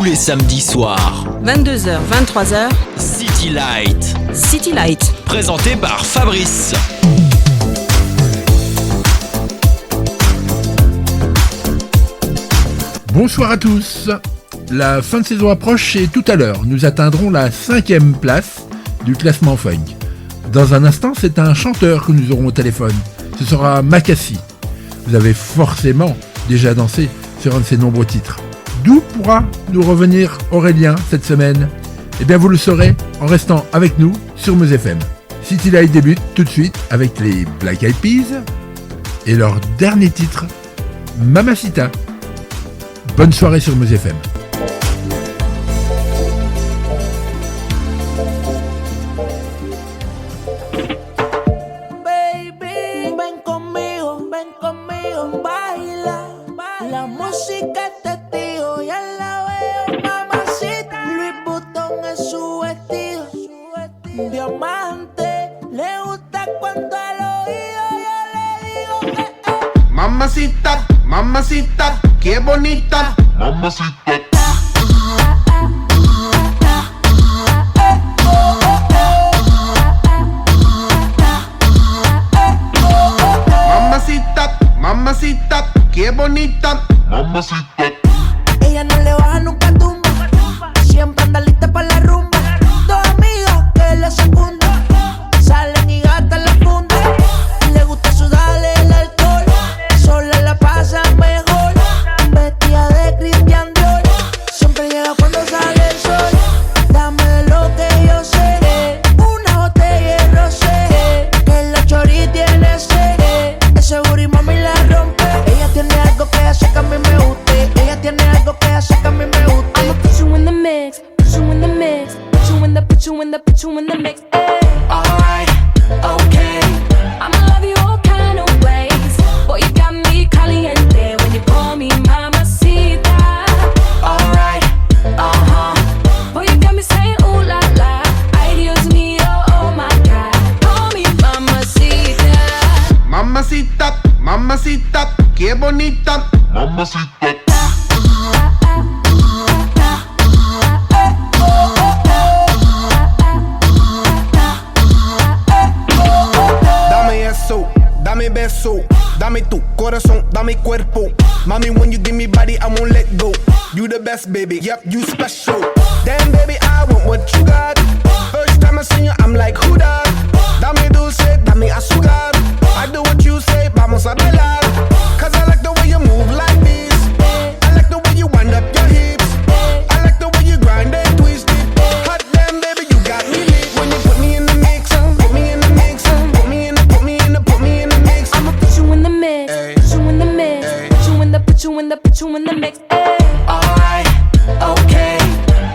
tous les samedis soirs. 22h, 23h. City Light. City Light. Présenté par Fabrice. Bonsoir à tous. La fin de saison approche et tout à l'heure, nous atteindrons la 5e place du classement funk. Dans un instant, c'est un chanteur que nous aurons au téléphone. Ce sera Makassi. Vous avez forcément déjà dansé sur un de ses nombreux titres. D'où pourra nous revenir Aurélien cette semaine ? Eh bien, vous le saurez en restant avec nous sur Meuse FM. City Light débute tout de suite avec les Black Eyed Peas et leur dernier titre, Mamacita. Bonne soirée sur Meuse FM. Mamacita, mamacita, qué bonita. Mamacita. Mamacita, mamacita, qué bonita. Mamacita. Ella no le baja nunca tumba. Siempre anda lista para la rumba. Dos amigas que la secundan. Salen y gastan la funda. Le gusta sudarle el alcohol. Sola la pasa mejor. Vestida de Christian Dior. Siempre llega cuando sale el sol. Dame de lo que yo sé. Una botella de rosé. Que la chori tiene sed. Ese booty mami la rompe. Ella tiene algo que hace que a mí me guste. Ella tiene algo que hace que a mí me guste. I'ma put you in the mix, put you in the mix, put you in the, put you in the, put you in the mix. Alright, okay. I'ma love you all kind of ways. Boy, you got me caliente when you call me mamacita. Alright, boy, you got me saying ooh la la. Ay, Dios mío, oh my God. Call me mamacita. Mamacita, mamacita, qué bonita. Mamacita. Dame eso, dame beso, dame tu corazón, dame cuerpo. Mami, when you give me body, I won't let go. You the best, baby, yep, you special. Damn, baby, I want what you got. First time I seen you, I'm like, who that? Dame dulce, dame azúcar. I do what you say, vamos a bailar. Cause I like the way you move like this. I like the way you wind up your hips. I like the way you grind and twist it. Hot damn, baby, you got me lit. When you put me in the mix, put me in the mix, put me in the, put me in the, put me in the mix. I'ma put you in the mix, put you in the mix, put you in the, put you in the, put you in the mix. Alright, okay.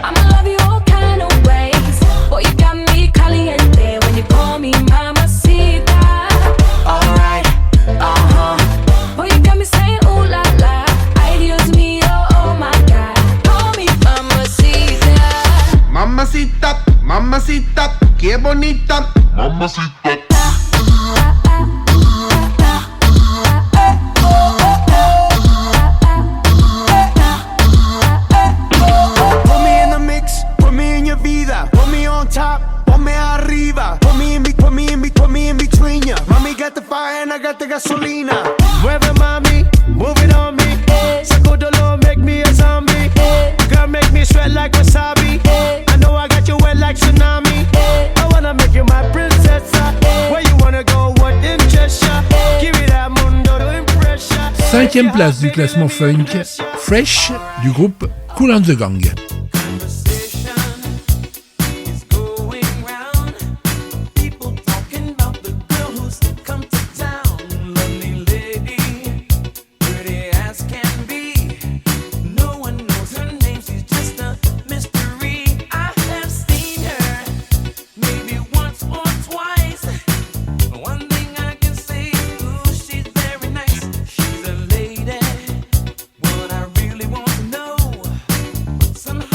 I'ma love you all kind of ways. Boy, you got me caliente when you call me mamacita. Alright, boy, you got me saying ooh la la. Ay, Dios mío, oh my God. Call me mamacita. Mamacita, mamacita, qué bonita. Mamacita. Put me in the mix, put me in your vida. Put me on top, ponme arriba. Put me in, put me in, put me in between ya. Mami got the fire and I got the gasolina. Mueve mami, move it on me. Sacudolo, make me a zombie. Girl, make me sweat like wasabi. I know I got you wet like tsunami. I wanna make you my princess. Where you wanna go, what interests ya? Give me that mundo to impress ya. 5e place du classement funk, Fresh du groupe Kool and the Gang. Somehow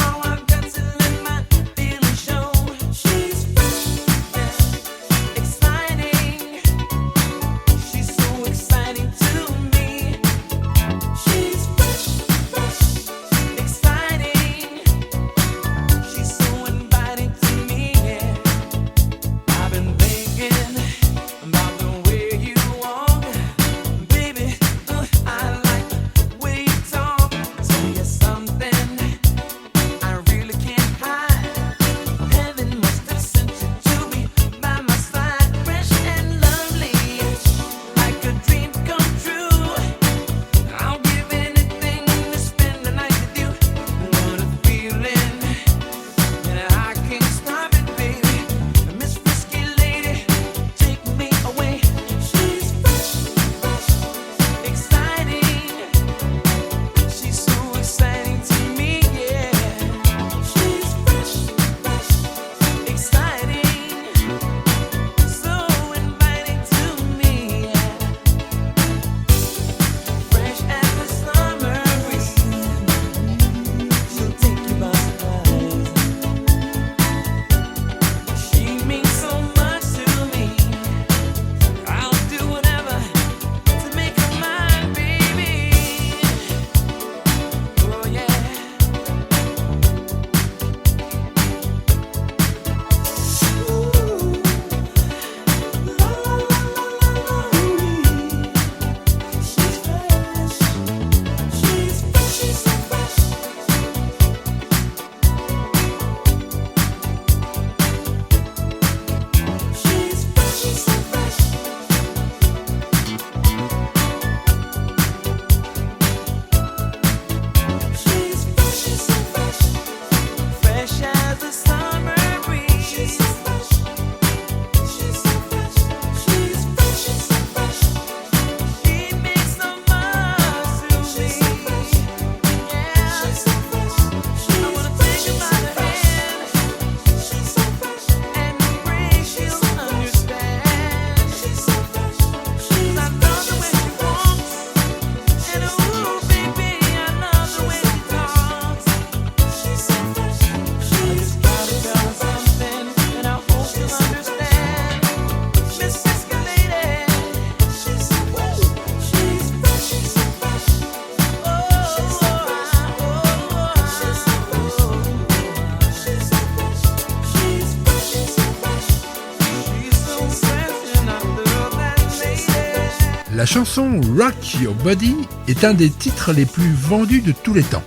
La chanson Rock Your Body est un des titres les plus vendus de tous les temps.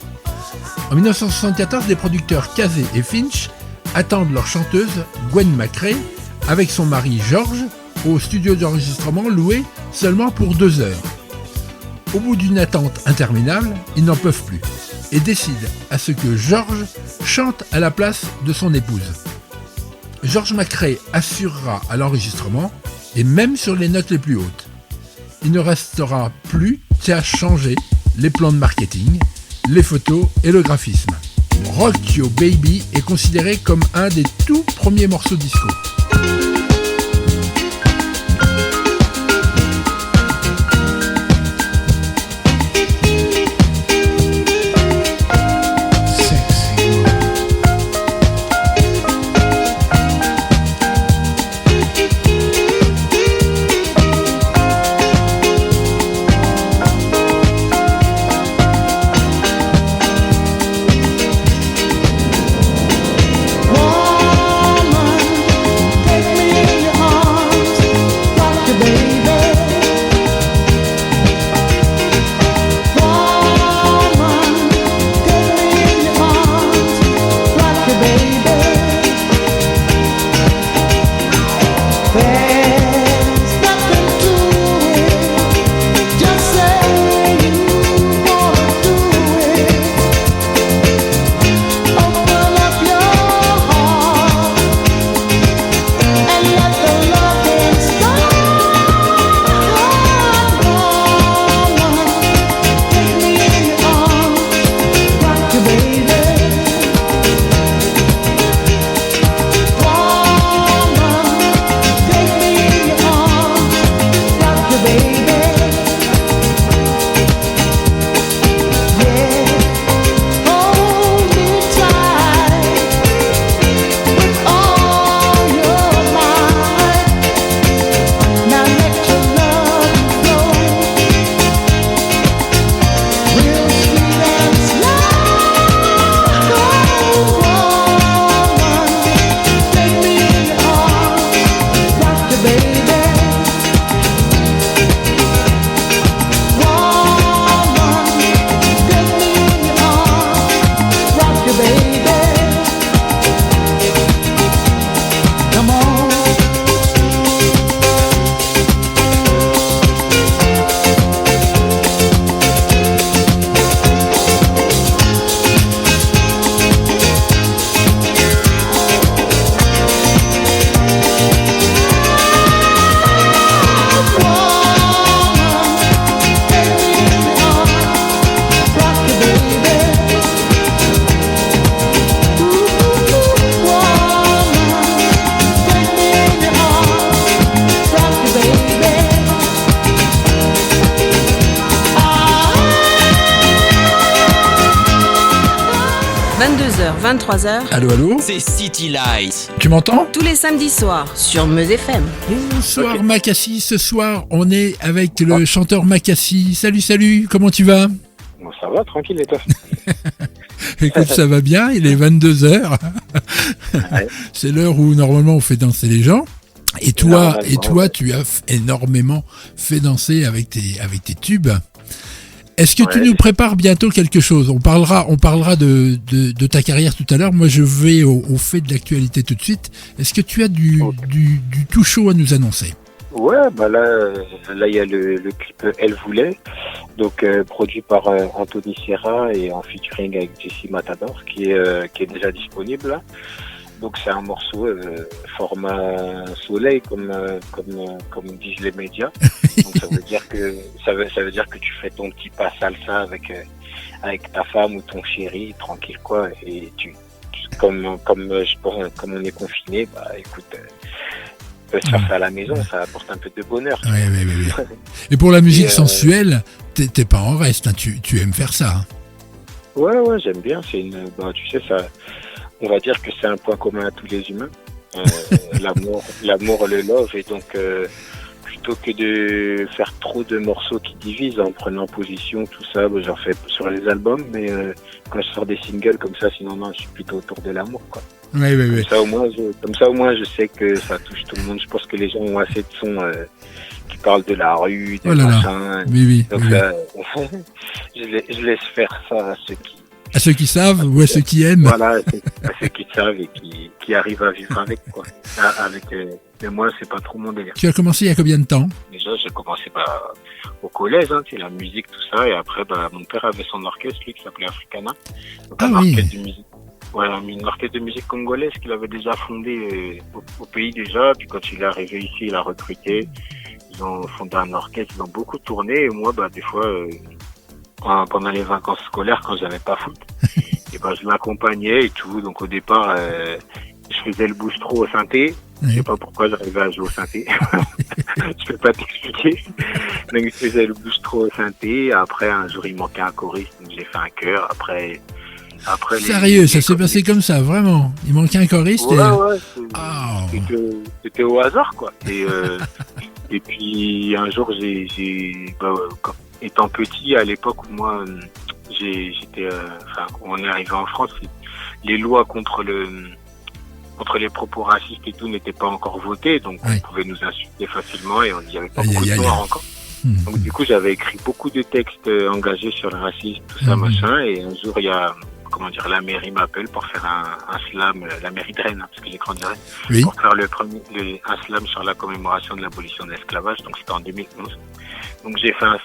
En 1974, les producteurs Casey et Finch attendent leur chanteuse Gwen McRae avec son mari George au studio d'enregistrement loué seulement pour 2 heures. Au bout d'une attente interminable, ils n'en peuvent plus et décident à ce que George chante à la place de son épouse. George McRae assurera à l'enregistrement et même sur les notes les plus hautes. Il ne restera plus qu'à changer les plans de marketing, les photos et le graphisme. Rock Your Baby est considéré comme un des tout premiers morceaux disco. h 23h. Allô. C'est City Light. Tu m'entends? Tous les samedis soirs sur Meuse FM. Bonsoir Macassi, ce soir on est avec le chanteur Macassi. Salut, comment tu vas? Bon, ça va, tranquille et toi? Écoute, ça va bien, il est 22h. Ouais. C'est l'heure où normalement on fait danser les gens. Et toi, tu as énormément fait danser avec tes tubes. Est-ce que tu nous prépares bientôt quelque chose? On parlera de ta carrière tout à l'heure. Moi, je vais au fait de l'actualité tout de suite. Est-ce que tu as du tout chaud à nous annoncer? Ouais, bah là, il y a le clip Elle voulait, donc produit par Anthony Serra et en featuring avec Jessie Matador, qui est déjà disponible là. Donc c'est un morceau format soleil comme disent les médias. Donc ça veut dire que tu fais ton petit pas salsa avec ta femme ou ton chéri tranquille quoi, et comme on est confiné, bah écoute, on peut se faire ça à la maison, ça apporte un peu de bonheur. Oui. Et pour la musique sensuelle, t'es pas en reste, hein, tu aimes faire ça. Hein. Ouais, j'aime bien. C'est tu sais ça. On va dire que c'est un point commun à tous les humains, l'amour, le love, et donc je plutôt que de faire trop de morceaux qui divisent en prenant position, tout ça, j'en fais sur les albums, mais quand je sors des singles comme ça, sinon non, je suis plutôt autour de l'amour, quoi. Oui. Comme ça, au moins, je sais que ça touche tout le monde. Je pense que les gens ont assez de sons qui parlent de la rue, de machin. Oui. Donc je laisse faire ça à ceux qui... À ceux qui savent ou à ceux qui aiment. Voilà, à ceux qui savent et qui arrivent à vivre avec, quoi. Mais moi, c'est pas trop mon délire. Tu as commencé il y a combien de temps? Déjà, j'ai commencé au collège, la musique, tout ça, et après, mon père avait son orchestre, lui, qui s'appelait Africana. Donc, orchestre de musique. Ouais, une orchestre de musique congolaise qu'il avait déjà fondé au pays déjà. Puis quand il est arrivé ici, il a recruté. Ils ont fondé un orchestre, ils ont beaucoup tourné. Et moi, des fois, pendant les vacances scolaires, quand j'avais pas foot, et je l'accompagnais et tout. Donc au départ, je faisais le bouche-trou au synthé. Je sais pas pourquoi j'arrivais à jouer au synthé. Je peux pas t'expliquer. Donc je faisais le bouche-trou au synthé. Après, un jour, il manquait un choriste, donc j'ai fait un chœur. Après sérieux, ça s'est passé comme ça, vraiment. Il manquait un choriste. Ouais. C'était au hasard, quoi. Et puis un jour, étant petit, à l'époque où moi, on est arrivé en France, les lois contre les propos racistes et tout n'étaient pas encore votées, donc on pouvait nous insulter facilement et il n'y avait pas beaucoup de morts encore. Donc du coup, j'avais écrit beaucoup de textes engagés sur le racisme, tout ça, machin, et un jour, il y a... la mairie m'appelle pour faire un slam, la mairie de Rennes, parce que j'ai grandi à Rennes, pour faire un slam sur la commémoration de l'abolition de l'esclavage, donc c'était en 2011. Donc j'ai fait un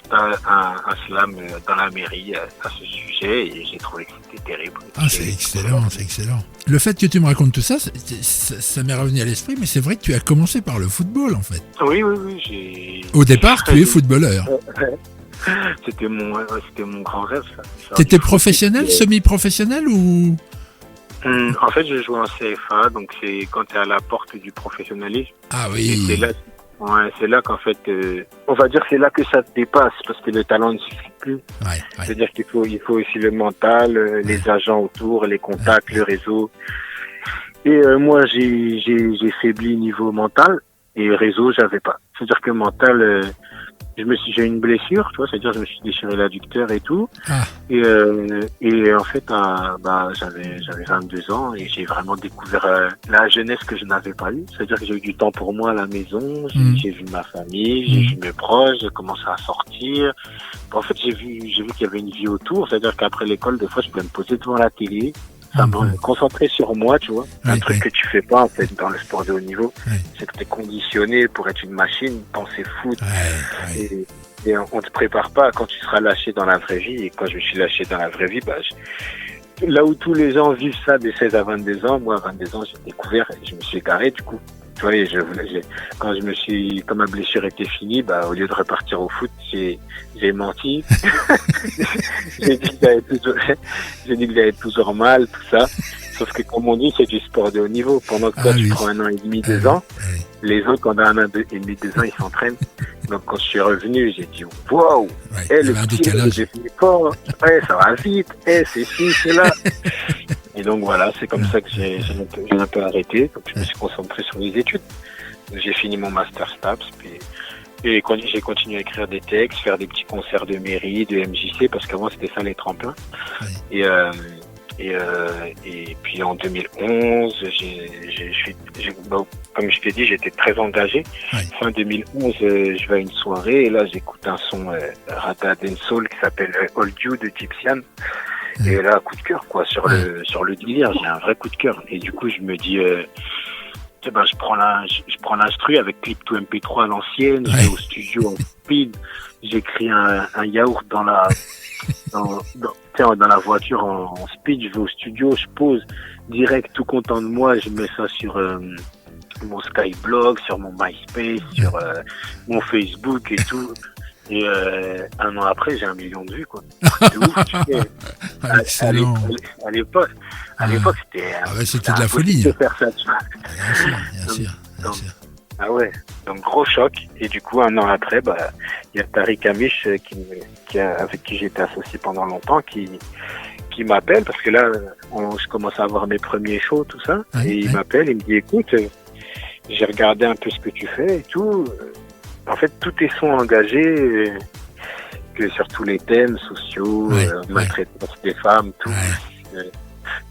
slam dans la mairie à ce sujet et j'ai trouvé que c'était terrible. C'est excellent. Le fait que tu me racontes tout ça, ça m'est revenu à l'esprit, mais c'est vrai que tu as commencé par le football en fait. Oui, Au départ, tu es footballeur. C'était mon grand rêve, ça. T'étais professionnel, semi-professionnel ou... En fait, je jouais en CFA, donc c'est quand t'es à la porte du professionnalisme. Ah oui. Et c'est là qu'en fait, on va dire c'est là que ça te dépasse, parce que le talent ne suffit plus. Ouais. C'est-à-dire qu'il faut aussi le mental, les agents autour, les contacts, le réseau. Et moi, j'ai faibli niveau mental, et réseau, j'avais pas. C'est-à-dire que mental... j'ai eu une blessure, tu vois, c'est-à-dire je me suis déchiré l'adducteur et tout. Et en fait, j'avais 22 ans et j'ai vraiment découvert la jeunesse que je n'avais pas eue. C'est-à-dire que j'ai eu du temps pour moi à la maison, j'ai vu ma famille, j'ai vu mes proches, j'ai commencé à sortir. En fait, j'ai vu qu'il y avait une vie autour, c'est-à-dire qu'après l'école, des fois, je pouvais me poser devant la télé. Ça me concentrer sur moi, tu vois. Un truc que tu fais pas, en fait, dans le sport de haut niveau. C'est que t'es conditionné pour être une machine, penser foot. Et on te prépare pas quand tu seras lâché dans la vraie vie. Et quand je me suis lâché dans la vraie vie, là où tous les gens vivent ça de 16 à 22 ans, moi, à 22 ans, j'ai découvert et je me suis égaré, du coup. Tu vois, quand ma blessure était finie, au lieu de repartir au foot, j'ai menti. j'ai dit que j'avais toujours mal, tout ça. Sauf que, comme on dit, c'est du sport de haut niveau. Pendant que toi, tu prends 1 an et demi, 2 ans, les autres, quand on a 1 an et demi, 2 ans, ils s'entraînent. Donc, quand je suis revenu, j'ai dit, waouh! Le petit, j'ai fait fort. Ça va vite. C'est ci, c'est là. Et donc voilà, c'est comme ça que j'ai un peu arrêté. Donc je me suis concentré sur les études. Donc, j'ai fini mon master STAPS. Et j'ai continué à écrire des textes, faire des petits concerts de mairie, de MJC, parce qu'avant c'était ça les tremplins. Et puis en 2011, comme je t'ai dit, j'étais très engagé. Fin 2011, je vais à une soirée et là j'écoute un son Ragga Dancehall qui s'appelle Hold You de Gypsian. Et là, coup de cœur, quoi, sur le délire, j'ai un vrai coup de cœur. Et du coup, je me dis, je prends l'instru avec clip to MP3 à l'ancienne, je vais au studio en speed, j'écris un yaourt dans la voiture en speed, je vais au studio, je pose direct, tout content de moi, je mets ça sur mon Skyblog, sur mon MySpace, sur mon Facebook et tout. Et 1 an après, j'ai 1 million de vues, quoi. C'est ouf, tu sais. À l'époque, c'était de la folie. De faire ça, tu vois. Bien sûr. Ah ouais, donc gros choc. Et du coup, 1 an après, il y a Tariq Amish avec qui j'étais associé pendant longtemps, qui m'appelle, parce que là, je commence à avoir mes premiers shows, tout ça. Et il m'appelle, il me dit, écoute, j'ai regardé un peu ce que tu fais et tout. en fait, tous tes sons engagés, que sur tous les thèmes sociaux, maltraitance des femmes, tout.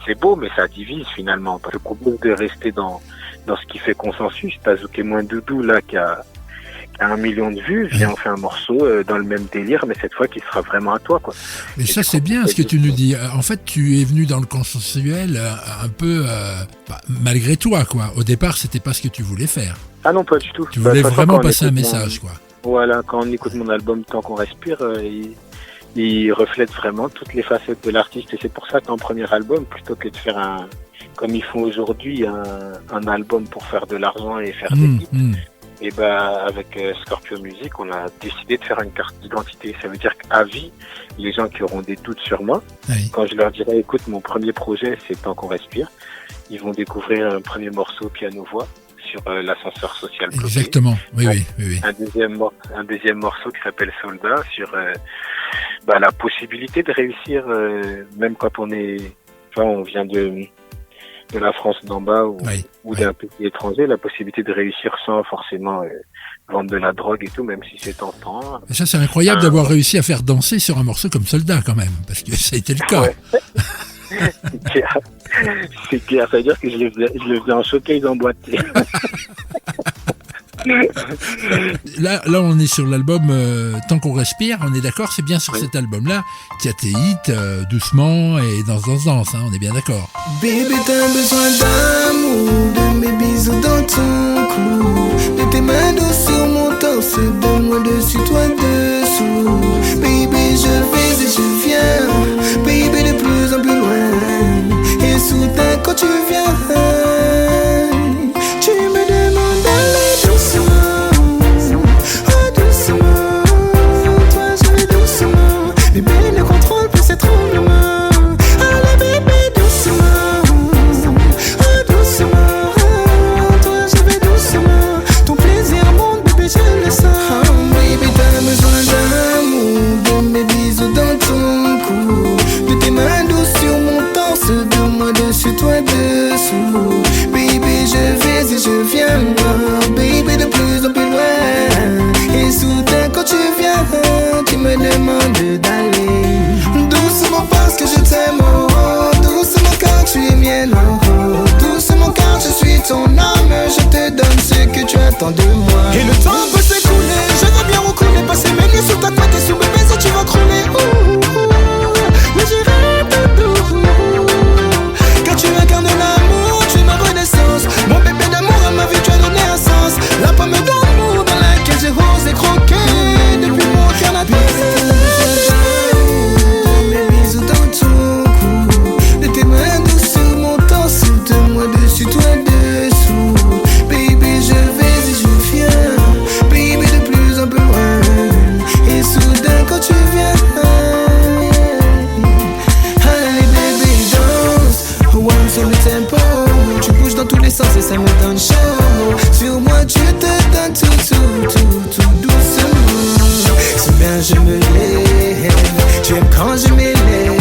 C'est beau, mais ça divise finalement. Je propose de rester dans ce qui fait consensus. T'as Zouk et Moins Doudou, là, qui a 1 million de vues, viens, on fait un morceau dans le même délire, mais cette fois qui sera vraiment à toi, quoi. Mais ça, c'est bien ce que tu nous dis. En fait, tu es venu dans le consensuel un peu malgré toi, quoi. Au départ, c'était pas ce que tu voulais faire. Ah non, pas du tout. Tu voulais vraiment passer un message, quoi. Voilà, quand on écoute mon album Tant qu'on respire, il reflète vraiment toutes les facettes de l'artiste. Et c'est pour ça qu'en premier album, plutôt que de faire comme ils font aujourd'hui, un album pour faire de l'argent et faire des clips, et avec Scorpio Music, on a décidé de faire une carte d'identité. Ça veut dire qu'à vie, les gens qui auront des doutes sur moi, quand je leur dirai, écoute, mon premier projet, c'est Tant qu'on respire, ils vont découvrir un premier morceau piano-voix sur l'ascenseur social bloqué. Exactement, oui. Un deuxième morceau qui s'appelle Soldat sur la possibilité de réussir, même quand on vient de la France d'en bas ou d'un pays étranger, la possibilité de réussir sans forcément vendre de la drogue et tout, même si c'est tentant. Et ça, c'est incroyable d'avoir réussi à faire danser sur un morceau comme Soldat, quand même, parce que ça a été le cas. Ouais. C'est clair, ça veut dire que je le faisais en showcase en boîte. Là, on est sur l'album Tant qu'on respire, on est d'accord, c'est bien sur cet album-là qu'il y a tes hits, Doucement et Danse, hein, on est bien d'accord. Bébé, t'as besoin d'amour, de mes bisous dans ton cou, de tes mains douces sur mon torse, de moi dessus, toi dessous. Baby, je vais et je viens, baby, de plus en plus loin, et soudain quand tu viens, tu me demandes d'aller doucement, oh doucement, toi je vais doucement, bébé ne contrôle plus ses tremblements, allez bébé doucement, oh doucement, toi je vais doucement, ton plaisir monte bébé je le sens, oh baby t'as besoin d'amour, de mes bisous dans ton cou, de tes mains douces sur mon torse, de moi dessus toi dessous, baby je vais et je viens, oh, baby de plus en plus loin, et soudain quand tu viens, tu me demandes d'aller doucement parce que je t'aime, oh, oh, doucement car tu es mienne, oh, oh, doucement car je suis ton âme, je te donne ce que tu attends de moi. Et le temps peut s'écouler, je veux bien recouler, passer mes nuits sous ta couette et sous mes baisers tu vas crouler, mais j'irai tout doux, car tu incarnes l'amour, tu es ma renaissance, mon bébé d'amour à ma vie tu as donné un sens, la pomme d'amour dans laquelle j'ai osé croquer depuis mon Canada. Mes bisous dans ton cou, de tes mains douces sur mon torse, de moi dessus, toi dessous, baby je vais et je viens, baby de plus en plus loin, et soudain quand tu viens, allez baby danse, one sur le tempo, tu bouges dans tous les sens et ça me donne chaud, sur moi tu te donnes tout doucement, si bien je me lève, tu aimes quand je m'élève,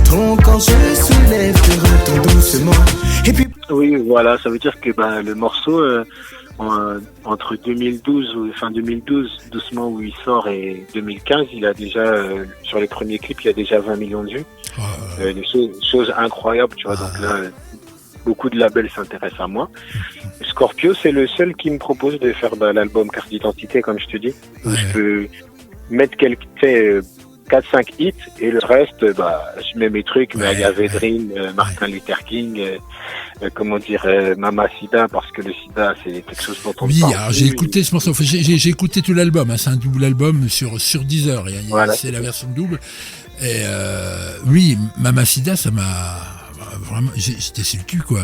ton corps je soulève, te retourne doucement, et puis Oui, voilà, ça veut dire que le morceau entre 2012 ou fin 2012, doucement où il sort, et 2015, il a déjà sur les premiers clips, il y a déjà 20 millions de vues. Des choses incroyables, tu vois. Donc là, beaucoup de labels s'intéressent à moi. Scorpio, c'est le seul qui me propose de faire l'album Carte d'identité, comme je te dis. Où je peux mettre 4-5 hits et le reste, je mets mes trucs, mais il y a Védrine, Martin Luther King, Mama Sida, parce que le sida, c'est quelque chose dont on parle. Oui, alors j'ai écouté ce morceau, j'ai écouté tout l'album, hein, c'est un double album sur Deezer, voilà, c'est la version double. Et oui, Mama Sida, ça m'a vraiment, j'étais sur le cul, quoi.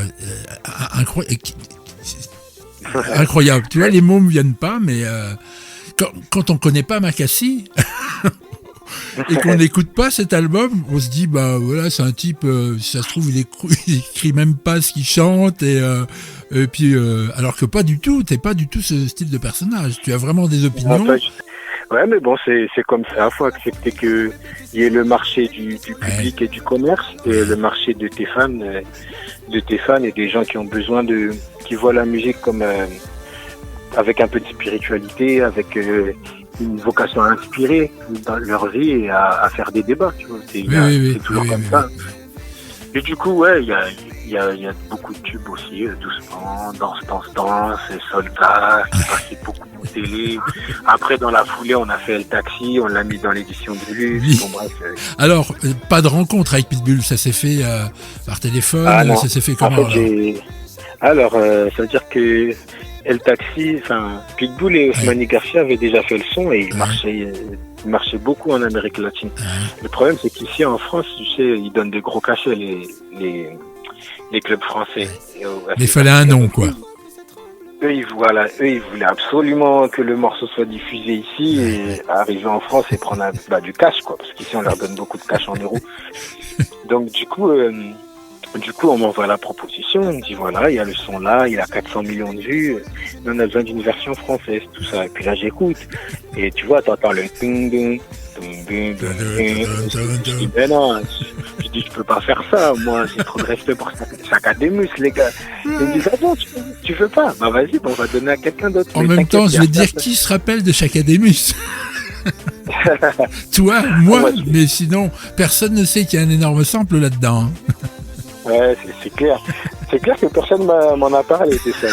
Incroyable. Tu vois, les mots me viennent pas, mais quand on connaît pas Makassi et qu'on n'écoute pas cet album, on se dit voilà, c'est un type, si ça se trouve il écrit même pas ce qu'il chante, et puis alors que pas du tout, t'es pas du tout ce style de personnage, tu as vraiment des opinions. Ouais, mais bon, c'est comme ça. Il faut accepter qu'il y ait le marché du public et du commerce, et le marché de tes fans, et des gens qui ont besoin qui voient la musique comme avec un peu de spiritualité, avec une vocation à inspirer dans leur vie et à faire des débats, tu vois. C'est toujours comme ça. Et du coup, ouais, il y a beaucoup de tubes aussi, doucement, danse, Soldat, qui passait beaucoup de télé. Après, dans la foulée, on a fait Le Taxi, on l'a mis dans l'édition de luxe. Oui. Bon, bref, Alors, pas de rencontre avec Pitbull, ça s'est fait par téléphone, non. ça s'est fait comment en fait, alors ça veut dire que El Taxi, enfin, Pitbull et Ousmane Garcia avaient déjà fait le son et il marchait beaucoup en Amérique latine. Le problème, c'est qu'ici, en France, tu sais, ils donnent de gros cachets, les clubs français. Mais il fallait un nom, quoi. Eux, ils voulaient absolument que le morceau soit diffusé ici et arriver en France et prendre du cash, quoi, parce qu'ici, on leur donne beaucoup de cash en euros. Donc, du coup, on m'envoie la proposition, on me dit voilà, il y a le son là, il a 400 millions de vues, mais on a besoin d'une version française, tout ça. Et puis là, j'écoute. Et tu vois, t'entends le ding-ding. Je dis, mais non, je dis, je peux pas faire ça, moi, j'ai trop de respect pour Sakademus, les gars. Ils me disent, ah bon, tu veux pas? Bah vas-y, on va donner à quelqu'un d'autre. En même temps, je vais te dire qui se rappelle de Sakademus. Toi, moi, mais sinon, personne ne sait qu'il y a un énorme sample là-dedans. Ouais, c'est clair. C'est clair que personne m'en a parlé, c'est ça.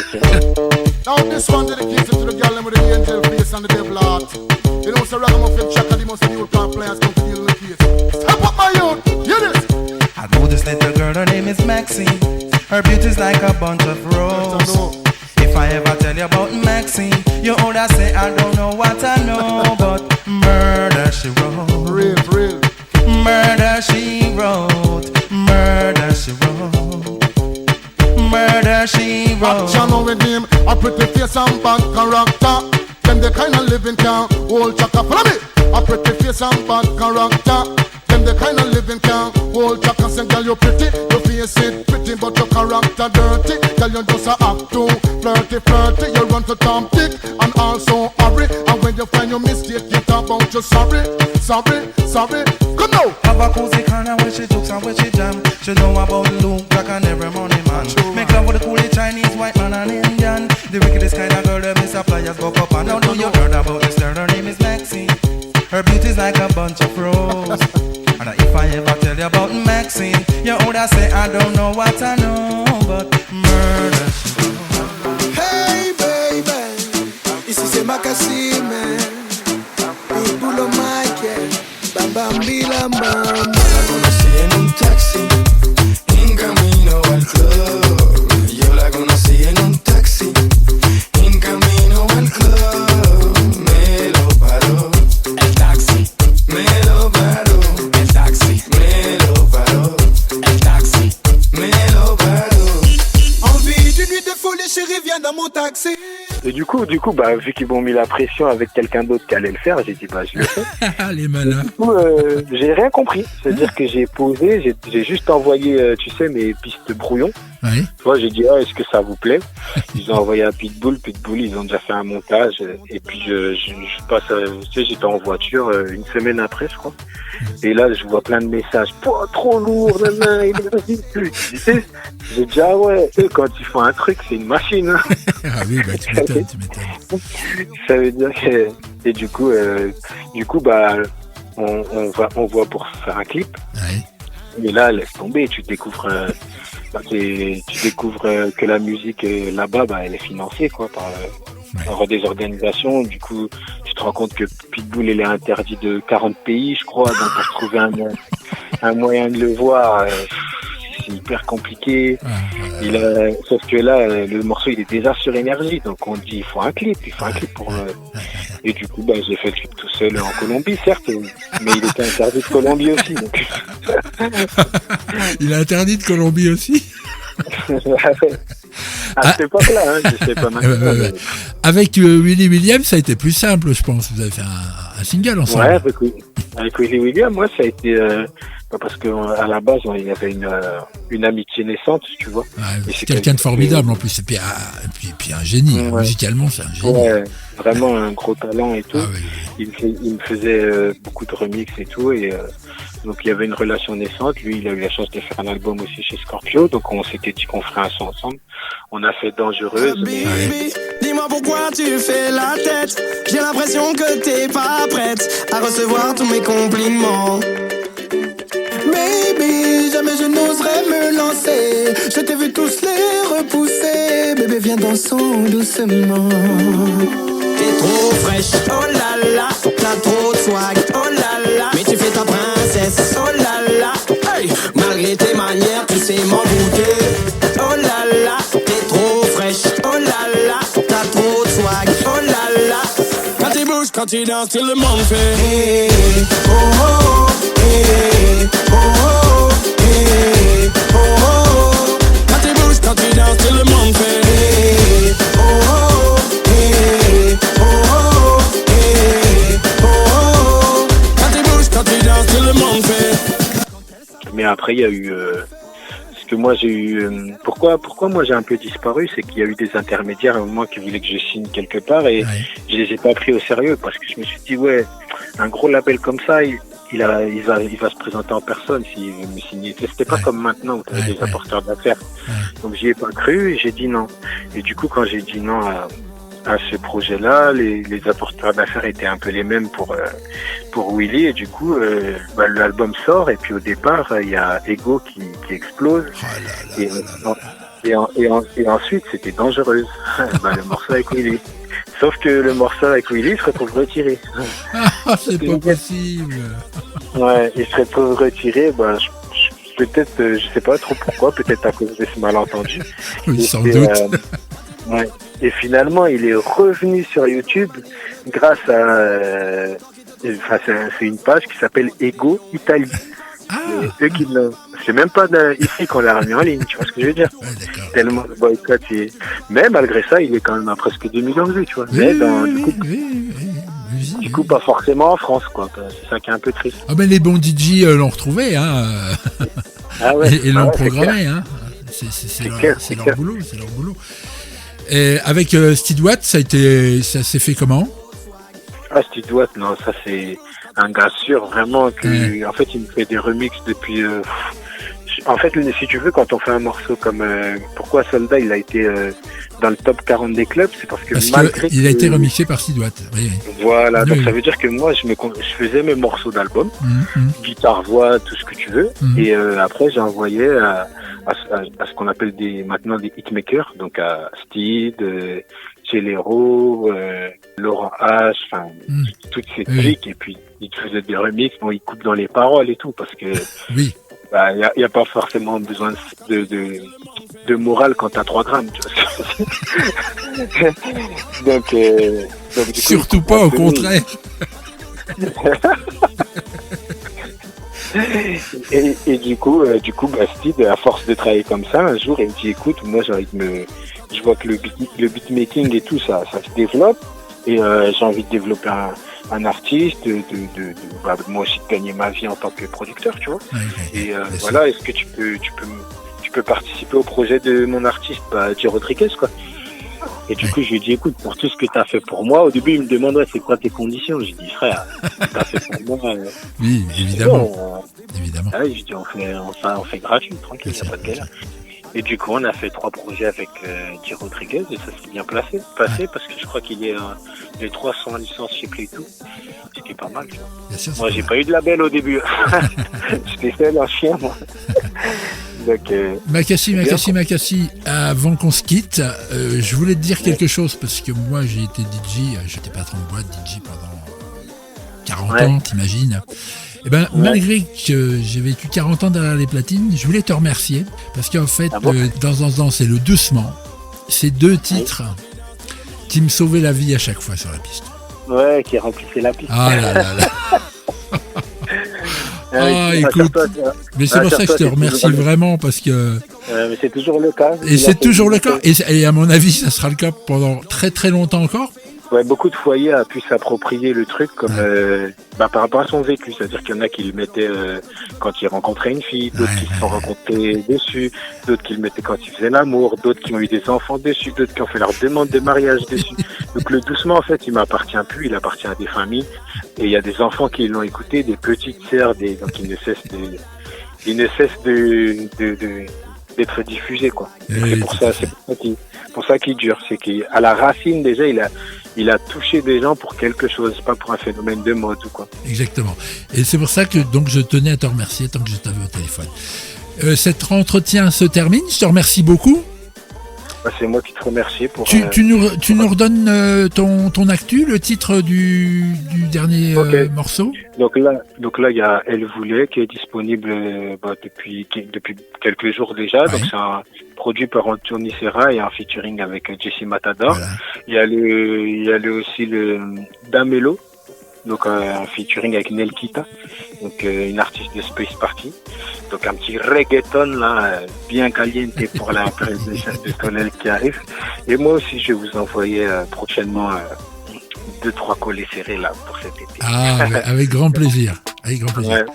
Now this one dedicated to the girl with the angel face and the devil heart. You know, so Ragamuffin Chaka, the most new plant players come to deal with the case. Step up, my youth, hear this. I know this little girl, her name is Maxine. Her beauty's like a bunch of roses. If I ever tell you about Maxine, you older say I don't know what I know, but murder she wrote. Real. Murder she wrote. Murder she wrote. Murder she wrote. Action with him, a pretty face and bad character. Them the kind of living can hold Chaka. Follow me. A pretty face and bad character. Them the kind of living can hold Chaka. Say, girl, you pretty, your face it pretty, but your character dirty. Girl, you just a act too flirty. You run to Tom Dick and also hurry. And when you find your mistake, you talk about you sorry. Come now. Have a cozy corner where she jokes and where she jam. She know about Luke Jack and every money man. Make love with the coolie Chinese, white man and Indian. The wickedest kind of girl that Miss Pliers go up and down. Know you heard about this girl, her name is Maxine. Her beauty's like a bunch of roses. And if I ever tell you about Maxine, you older say I don't know what I know, but murder. Hey baby, ici c'est Makasime. Pitbull o Michael, Bam Bam Bila Mama. La conocí en un taxi, en camino al club. Yo la conocí en un taxi, en camino al club. Me lo paró el taxi, me lo paró el taxi, me lo paró el taxi, me lo paró. Envie d'une nuit de folie, chérie, viens dans mon taxi. Et du coup, bah, vu qu'ils m'ont mis la pression avec quelqu'un d'autre qui allait le faire, j'ai dit, bah, je le fais. Les malins. Du coup, j'ai rien compris. C'est-à-dire que j'ai posé, j'ai juste envoyé, tu sais, mes pistes brouillons. Oui. Tu vois, j'ai dit, est-ce que ça vous plaît? Ils ont envoyé à Pitbull, ils ont déjà fait un montage. Et puis, je passe, tu sais, j'étais en voiture une semaine après, je crois. Et là, je vois plein de messages. Trop lourd, nanana, tu sais, j'ai dit, ah ouais, eux, quand ils font un truc, c'est une machine. Hein. Ah oui, bah tu m'étonnes. Ça veut dire que... Et du coup, bah, on voit pour faire un clip. Ouais. Et là, laisse tomber, tu découvres que la musique là-bas, bah, elle est financée, quoi, par des organisations. Du coup, tu te rends compte que Pitbull, il est interdit de 40 pays, je crois. Donc, pour trouver un moyen de le voir, c'est hyper compliqué. Sauf que là, le morceau, il est déjà sur énergie. Donc, on dit, il faut un clip pour... Et du coup, bah, j'ai fait le clip tout seul en Colombie, certes, mais il était interdit de Colombie aussi. Donc... Il est interdit de Colombie aussi. À cette époque-là, hein, je sais pas maintenant. Mais... Avec Willy William, ça a été plus simple, je pense. Vous avez fait un single ensemble. Ouais, avec Willy William, moi, ça a été... parce qu'à la base, il y avait une amitié naissante, tu vois. Ouais, c'est quelqu'un de formidable en plus. Et puis un génie. Ouais. Musicalement, c'est un génie. Ouais, vraiment un gros talent et tout. Ah, oui. Il me faisait beaucoup de remix et tout. Et donc, il y avait une relation naissante. Lui, il a eu la chance de faire un album aussi chez Scorpio. Donc, on s'était dit qu'on ferait un son ensemble. On a fait Dangereuse. Baby, dis-moi Dis-moi pourquoi tu fais la tête. J'ai l'impression que t'es pas prête à recevoir tous mes compliments. Baby, jamais je n'oserais me lancer. Je t'ai vu tous les repousser. Bébé, viens dansons doucement. T'es trop fraîche, oh là là. T'as trop de swag, oh là là. Mais tu fais ta princesse, oh là là. Hey, malgré tes manières, tu sais m'embouter. Oh là là, t'es trop fraîche, oh là là. T'as trop de swag, oh là là. Quand tu bouges, quand tu danses, tout le monde fait hey, oh oh, hey, oh oh, hey, oh oh. Quand tu bouges, quand tu danses, tout le monde fait hey, oh oh, hey, oh oh, hey, oh oh. Quand tu bouges, quand tu danses, tout le monde fait. Mais après, il y a eu... parce que moi, j'ai eu... pourquoi moi j'ai un peu disparu, c'est qu'il y a eu des intermédiaires à un moment qui voulaient que je signe quelque part et je les ai pas pris au sérieux parce que je me suis dit, ouais, un gros label comme ça, il va se présenter en personne s'il veut me signer. C'était pas comme maintenant où tu avais des apporteurs d'affaires. Donc j'y ai pas cru et j'ai dit non. Et du coup, quand j'ai dit non à ce projet-là, les apporteurs d'affaires étaient un peu les mêmes pour Willy et du coup l'album sort et puis au départ il y a Ego qui explose et ensuite c'était Dangereuse le morceau avec Willy, sauf que le morceau avec Willy se retrouve retiré. C'est pas possible. Ouais, il se retrouve retiré, peut-être je sais pas trop pourquoi, peut-être à cause de ce malentendu. Oui, sans doute. Ouais. Et finalement, il est revenu sur YouTube grâce à... c'est une page qui s'appelle Ego Italie. C'est même pas ici qu'on l'a remis en ligne, tu vois ce que je veux dire. Tellement de boycott. Mais malgré ça, il est quand même à presque 2 millions de vues, tu vois. Mais du coup, pas forcément en France, quoi. C'est ça qui est un peu triste. Ah ben les bons DJ l'ont retrouvé, hein. Ah ouais. Et l'ont programmé, hein. C'est leur boulot, c'est leur boulot. Et avec Steve Watt, ça s'est fait comment? Ah, Steve Watt, non, ça c'est un gars sûr, vraiment, que, en fait, il me fait des remixes depuis, en fait, si tu veux, quand on fait un morceau comme, pourquoi Soldat, il a été, dans le top 40 des clubs, c'est parce que il a été remixé par Steve Watt. Oui. Voilà, donc ça veut dire que moi, je faisais mes morceaux d'album, guitare, voix, tout ce que tu veux, et après, j'ai envoyé à ce qu'on appelle maintenant des hitmakers, donc à Steed, Chelero, Laurent H, enfin toutes ces cliques, et puis ils faisaient des remixes, bon, ils coupent dans les paroles et tout, parce que y a pas forcément besoin de morale quand t'as 3 grammes, tu vois. donc du coup, surtout pas, au contraire. Et du coup, Steve, à force de travailler comme ça, un jour, il me dit, écoute, moi, je vois que le beatmaking et tout, ça se développe, et j'ai envie de développer un artiste, moi aussi de gagner ma vie en tant que producteur, tu vois. Et voilà, est-ce que tu peux participer au projet de mon artiste, J. Rodriguez, quoi. Et du coup, je lui ai dit, écoute, pour tout ce que tu as fait pour moi, au début, il me demandait, c'est quoi tes conditions? J'ai dit, frère, tu as fait pour moi. Oui, évidemment. Évidemment. Ah oui, je dis, on fait gratuit, tranquille, il n'y a pas de galère. Et du coup, on a fait 3 projets avec J. Rodriguez et ça s'est bien passé parce que je crois qu'il y a les 3 sont en licence chez Playtoo, ce qui est pas mal, tu vois. Bien sûr, moi, j'ai pas eu de label au début. J'étais seul, un chien, moi. Donc, Makassi, avant qu'on se quitte, je voulais te dire quelque chose parce que moi j'ai été DJ, j'étais patron de boîte DJ pendant 40 ans, t'imagines. Et malgré que j'ai vécu 40 ans derrière les platines, je voulais te remercier parce qu'en fait, dans c'est le Doucement, ces 2 titres qui me sauvaient la vie à chaque fois sur la piste. Ouais, qui remplissaient la piste. Ah là là là. Écoute, mais c'est pour ça que je te remercie vraiment parce que. Mais c'est toujours le cas. Et c'est toujours le cas. Et à mon avis, ça sera le cas pendant très très longtemps encore. Ouais, beaucoup de foyers a pu s'approprier le truc comme par rapport à son vécu. C'est-à-dire qu'il y en a qui le mettaient quand ils rencontraient une fille, d'autres qui se sont rencontrés dessus, d'autres qui le mettaient quand ils faisaient l'amour, d'autres qui ont eu des enfants dessus, d'autres qui ont fait leur demande de mariage dessus. Donc le Doucement, en fait, il m'appartient plus, il appartient à des familles. Et il y a des enfants qui l'ont écouté, des petites sœurs, donc ils ne cessent d'être diffusé, quoi. Oui, C'est pour ça qu'il dure. C'est qu'à la racine, déjà, il a touché des gens pour quelque chose, pas pour un phénomène de mode ou quoi. Exactement. Et c'est pour ça que donc je tenais à te remercier tant que je t'avais au téléphone. Cet entretien se termine. Je te remercie beaucoup. Bah, c'est moi qui te remercie pour. Tu nous redonnes ton actu, le titre du dernier morceau. Donc là, il y a Elle voulait qui est disponible depuis quelques jours déjà. Ouais. Donc c'est un produit par Anthony Serra et un featuring avec Jessie Matador. Voilà. Il y a aussi le Damelo. Donc un featuring avec Nel Kita, donc une artiste de Space Party. Donc un petit reggaeton là, bien caliente pour la presse de Chasse de Tonel qui arrive. Et moi aussi je vais vous envoyer prochainement 2-3 collets serrés là pour cet été. Ah, avec grand plaisir. Avec grand plaisir. Ouais.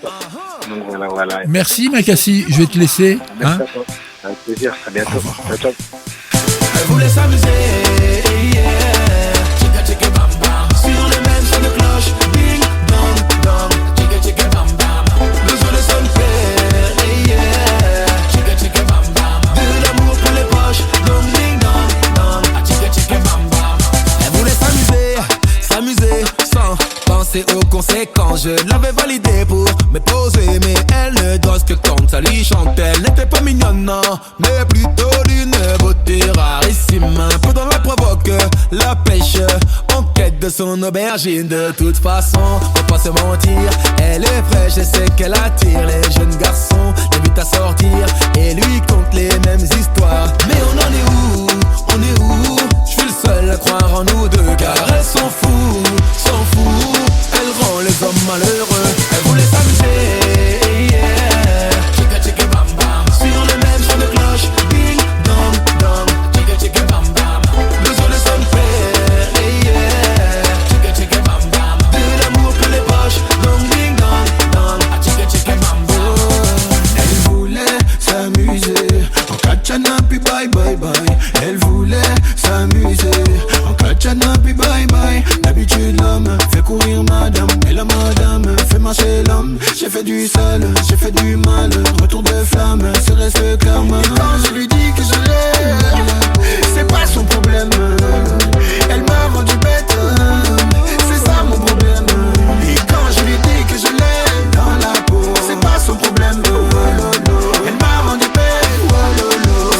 Donc voilà. Merci Makassi, je vais te laisser. Merci à toi. Avec plaisir, à bientôt. Au revoir. Ciao. Elle voulait s'amuser, yeah. Chica chica bam bam. Sur le même son de cloche, ding dong dong. Chica chica bam bam. Besoin de son père, yeah. Chica chica bam bam. De l'amour pour les poches, dong ding dong dong. Chica chica bam bam. Elle voulait s'amuser sans penser aux conséquences. Je l'avais validé pour me poser, mais elle ne danse que quand ça lui chante. Elle n'était pas mignonne, non, mais plutôt d'une beauté rarissime. Un peu dans la provoque, la pêche, en quête de son aubergine. De toute façon, faut pas se mentir, elle est fraîche et c'est qu'elle attire les jeunes garçons, l'invite à sortir et lui conte les mêmes histoires. Mais on en est où? Je suis le seul à croire en nous deux, car elles s'en fout. Elle rend les hommes malheureux. Elle voulait s'amuser, yeah. Chica chica bam bam. Sur le même son de cloche, ding dong dong. Chica chica bam bam. Besoin de son père, yeah. Chica chica bam bam. De l'amour que les poches, dong ding dong dong. Chica chica bam bam. Elle voulait s'amuser en katchana puis bye bye bye. Elle voulait s'amuser en katchana puis bye bye. D'habitude l'homme fait courir madame, et la madame fait marcher l'homme. J'ai fait du sale, j'ai fait du mal, retour de flamme, serait-ce le karma. Et quand je lui dis que je l'aime, c'est pas son problème. Elle m'a rendu bête, c'est ça mon problème. Et quand je lui dis que je l'aime dans la peau, c'est pas son problème. Elle m'a rendu bête,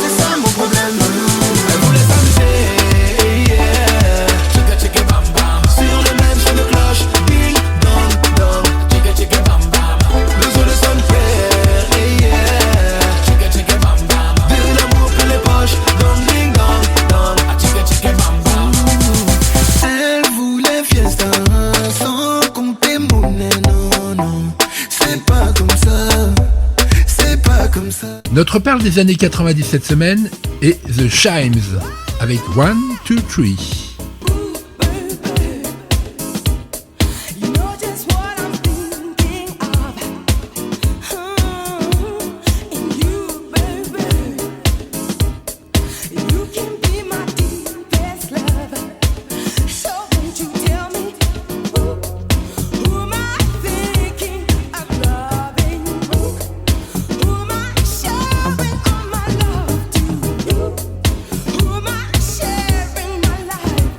c'est ça mon problème. Elle voulait s'amuser, yeah. Chica chica bam bam. Sur le même son de cloche, ding dong dong. Chica chica bam bam. Besoin de son père, yeah. Chica chica bam bam. De l'amour pour les poches, dong ding dong dong. Chica chica bam bam. Elle voulait fiesta sans compter monnaie, non. C'est pas comme ça. Notre perle des années 90 cette semaine est The Chimes avec 1, 2, 3. You know just what I'm thinking of. And you, baby, you can be my deepest love. So won't you tell me who am I thinking of loving? Who am I sharing all my love to? Who am I sharing my life?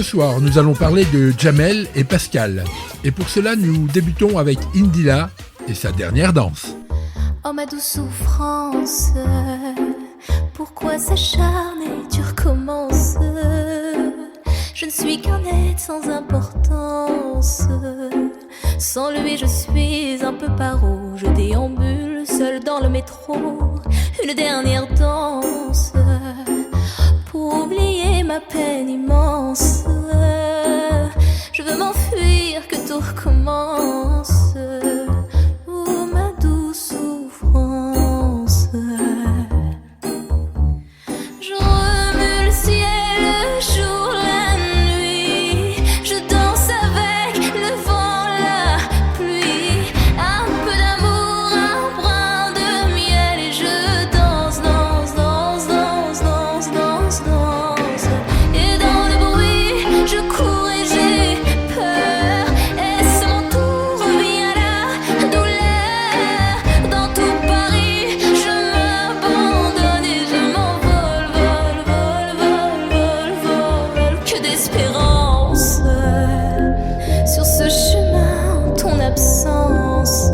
soir, nous allons parler de Jamel et Pascal. Et pour cela, nous débutons avec Indila et sa dernière danse. Oh ma douce souffrance, pourquoi s'acharner, tu recommences. Je ne suis qu'un être sans importance. Sans lui je suis un peu paro. Je déambule seul dans le métro. Une dernière danse pour oublier ma peine immense. Je veux m'enfuir, que tout recommence. Oh ma douce souffrance. Je remue le ciel, le jour, la nuit. Je danse avec le vent, la pluie. Un peu d'amour, un brin de miel. Et je danse, danse, danse, danse, danse, danse, danse. Et dans le bruit, je cours et j'ai peur. Est-ce mon tour, revient la douleur. Dans tout Paris, je m'abandonne et je m'envole, vol, vol, vol, vol, vol. Que d'espérance sur ce chemin, ton absence.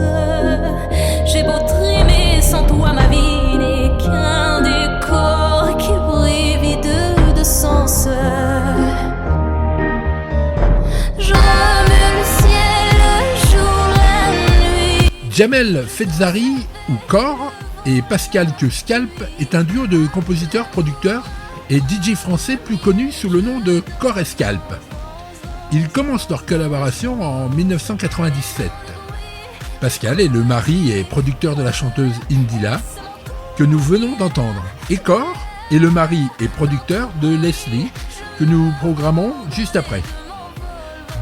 J'ai beau trimer, sans toi ma vie n'est qu'un décor qui brille vide de sens. Je remue le ciel, le jour, la nuit. Jamel Fetzari, ou Core, et Pascal que Scalp est un duo de compositeurs-producteurs et DJ français plus connu sous le nom de Core et Scalp. Ils commencent leur collaboration en 1997. Pascal est le mari et producteur de la chanteuse Indila, que nous venons d'entendre. Et Core est le mari et producteur de Leslie, que nous programmons juste après.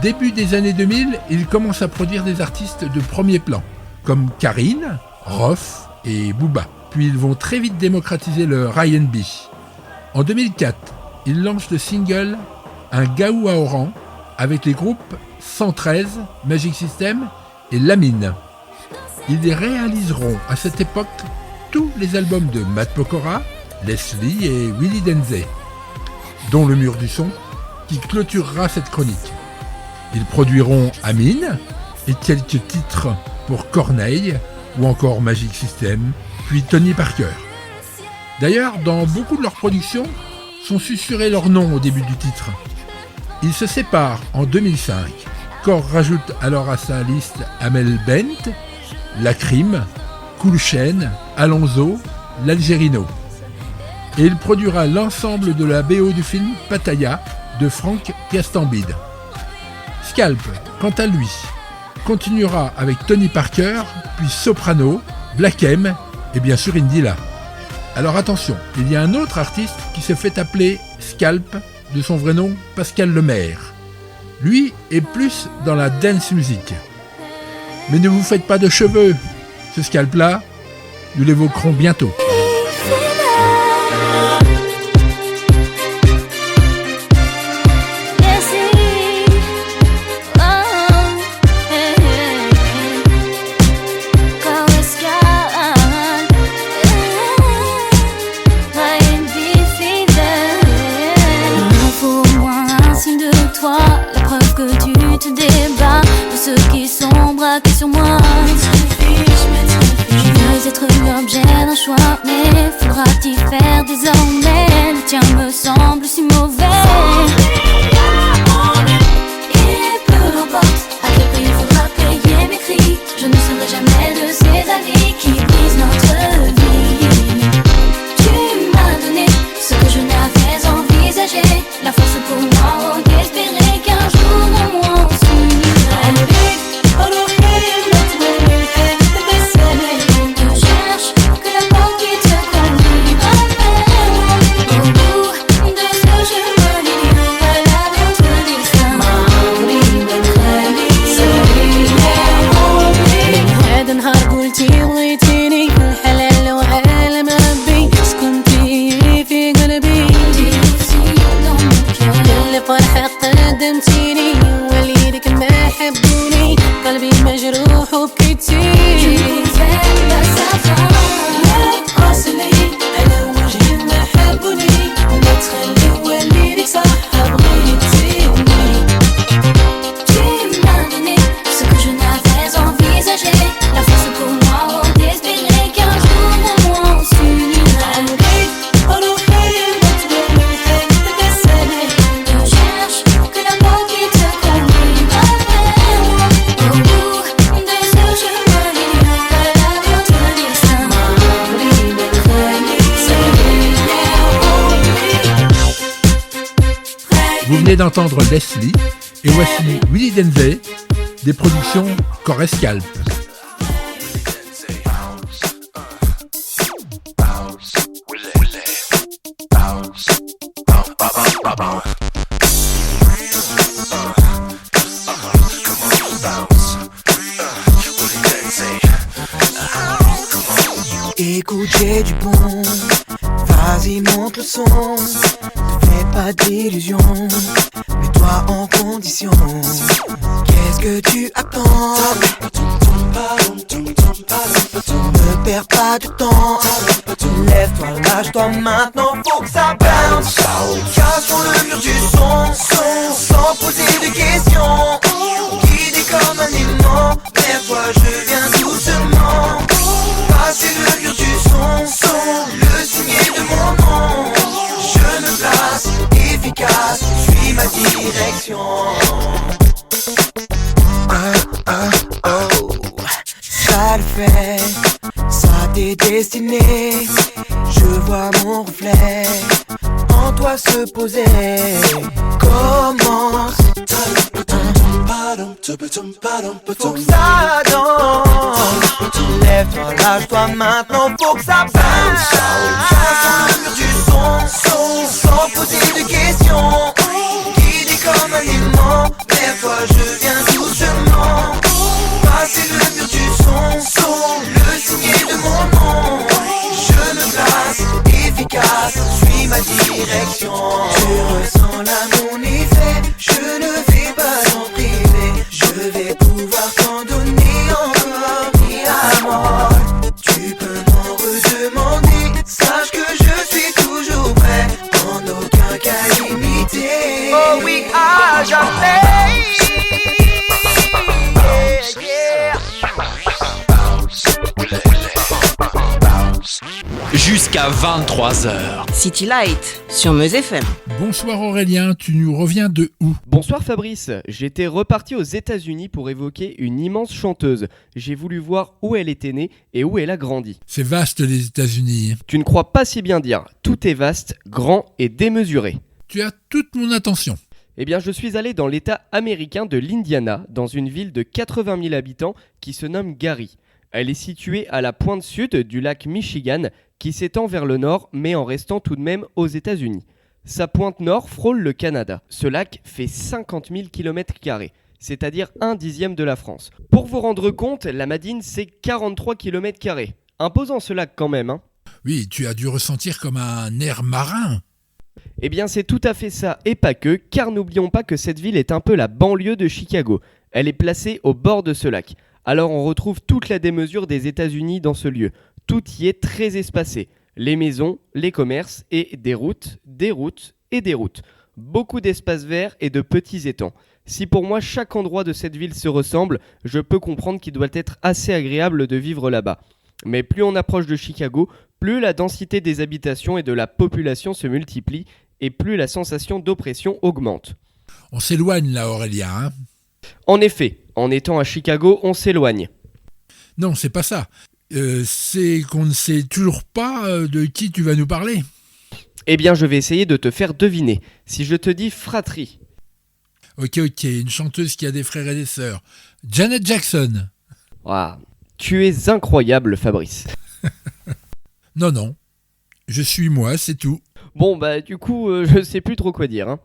Début des années 2000, ils commencent à produire des artistes de premier plan, comme Karine, Rof et Booba. Puis ils vont très vite démocratiser le R&B. En 2004, ils lancent le single Un Gaou à Oran avec les groupes 113, Magic System et Lamine. Ils réaliseront à cette époque tous les albums de Matt Pokora, Leslie et Willy Denzey, dont Le Mur du Son, qui clôturera cette chronique. Ils produiront Amine et quelques titres pour Corneille ou encore Magic System, puis Tony Parker. D'ailleurs, dans beaucoup de leurs productions, sont susurrés leurs noms au début du titre. Ils se séparent en 2005. Core rajoute alors à sa liste Amel Bent, La Crime, Cool Chain, Alonso, l'Algérino. Et il produira l'ensemble de la BO du film Pattaya de Franck Gastambide. Scalp, quant à lui, continuera avec Tony Parker, puis Soprano, Black M et bien sûr Indila. Alors attention, il y a un autre artiste qui se fait appeler Scalp, de son vrai nom Pascal Lemaire. Lui est plus dans la dance music. Mais ne vous faites pas de cheveux, ce Scalp-là, nous l'évoquerons bientôt. Sur moi, je veux être l'objet d'un choix, mais faudra-t-il faire désormais? Le tien me semble si mauvais. Et peu importe à quel prix il faudra payer mes cris, je ne serai jamais de ces avis qui brisent notre vie. Tu m'as donné ce que je n'avais envisagé, la force pour moi d'espérer qu'un jour au moins on s'unira. قدمتيني وليدك ما حبوني قلبي مجروح وبكيتي لا سافر لا قاسلي على وجه ما حبوني ما تخلي وليدك صح بغيتي venez d'entendre Leslie et voici Willy Denzey, des productions Correscalp. Écoute, j'ai du bon, vas-y monte le son. Ne fais pas d'illusions, mets-toi en condition. Qu'est-ce que tu attends? Ne perds pas de temps. Lève-toi, lâche-toi maintenant, faut que ça bounce. Cassons le mur du son, sans poser de questions. Guidé comme un aimant, vers toi je viens doucement. Passer le mur du son, le signer de mon nom. Je me place, efficace, suis ma direction. Ça le fait, ça t'est destiné. Je vois mon reflet en toi se poser. Commence. Faut que ça danse. Lève-toi, lâche-toi maintenant, faut que ça bounce. Cassons le mur du son, sans poser de questions. Guidé comme un aimant, vers toi je viens doucement. Passer le mur du son, le signer de mon nom. Je me place, efficace, suis ma direction. Tu ressens là mon effet, je ne vais pas en priver. Je vais pouvoir t'en donner encore, ni à mort. Tu peux m'en redemander, sache que je suis toujours prêt, en aucun cas limité. Oh oui, à jamais. Jusqu'à 23h. City Light sur Meuse FM. Bonsoir Aurélien, tu nous reviens de où? Bonsoir Fabrice, j'étais reparti aux États-Unis pour évoquer une immense chanteuse. J'ai voulu voir où elle était née et où elle a grandi. C'est vaste les États-Unis. Tu ne crois pas si bien dire, tout est vaste, grand et démesuré. Tu as toute mon attention. Eh bien, je suis allé dans l'état américain de l'Indiana, dans une ville de 80 000 habitants qui se nomme Gary. Elle est située à la pointe sud du lac Michigan, qui s'étend vers le nord, mais en restant tout de même aux États-Unis. Sa pointe nord frôle le Canada. Ce lac fait 50 000 km², c'est-à-dire 1/10 de la France. Pour vous rendre compte, la Madine, c'est 43 km². Imposant ce lac quand même, hein. Oui, tu as dû ressentir comme un air marin. Eh bien, c'est tout à fait ça, et pas que, car n'oublions pas que cette ville est un peu la banlieue de Chicago. Elle est placée au bord de ce lac. Alors on retrouve toute la démesure des États-Unis dans ce lieu. Tout y est très espacé. Les maisons, les commerces et des routes et des routes. Beaucoup d'espaces verts et de petits étangs. Si pour moi chaque endroit de cette ville se ressemble, je peux comprendre qu'il doit être assez agréable de vivre là-bas. Mais plus on approche de Chicago, plus la densité des habitations et de la population se multiplie et plus la sensation d'oppression augmente. On s'éloigne là Aurélien, hein? En effet, en étant à Chicago, on s'éloigne. Non, c'est pas ça. C'est qu'on ne sait toujours pas de qui tu vas nous parler. Eh bien, je vais essayer de te faire deviner. Si je te dis fratrie. Ok, une chanteuse qui a des frères et des sœurs. Janet Jackson. Ah, tu es incroyable, Fabrice. Non. Je suis moi, c'est tout. Bon, du coup, je sais plus trop quoi dire, hein.